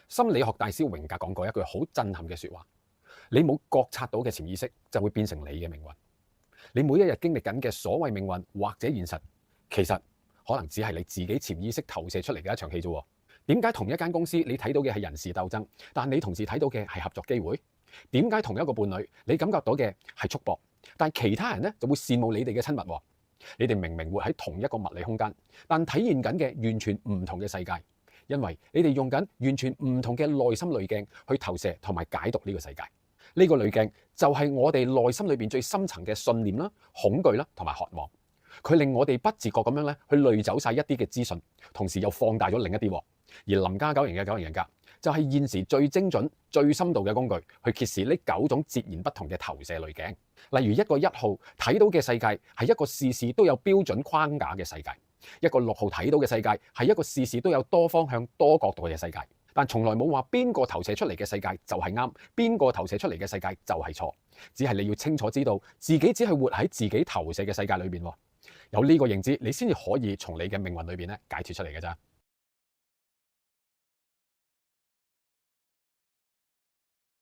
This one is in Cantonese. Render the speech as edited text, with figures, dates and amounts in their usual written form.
心理學大師榮格講過一句好震撼嘅說話：你冇覺察到嘅潛意識就會變成你嘅命運。你每一日經歷緊嘅所謂命運或者現實，其實可能只係你自己潛意識投射出嚟嘅一場戲啫。點解同一間公司你睇到嘅係人事鬥爭，但你同時睇到嘅係合作機會？點解同一個伴侶你感覺到嘅係束縛，但其他人咧就會羨慕你哋嘅親密？你哋明明活喺同一個物理空間，但體驗緊嘅完全唔同嘅世界，因為你哋用緊完全唔同嘅內心濾鏡去投射同埋解讀呢個世界。呢個濾鏡就係我哋內心裏邊最深層嘅信念啦、恐懼啦同埋渴望。佢令我哋不自覺咁樣咧去濾走晒一啲嘅資訊，同時又放大咗另一啲。而林家九型嘅九型人格就係現時最精準、最深度嘅工具，去揭示呢9種截然不同嘅投射濾鏡。例如一個1號睇到嘅世界係一個事事都有標準框架嘅世界，一個6號睇到嘅世界係一個事事都有多方向、多角度嘅世界。但從來冇話邊個投射出嚟嘅世界就係啱，邊個投射出嚟嘅世界就係錯。只係你要清楚知道自己只係活喺自己投射嘅世界裏邊。有呢個認知，你先至可以從你嘅命運裏邊咧解脫出嚟嘅咋。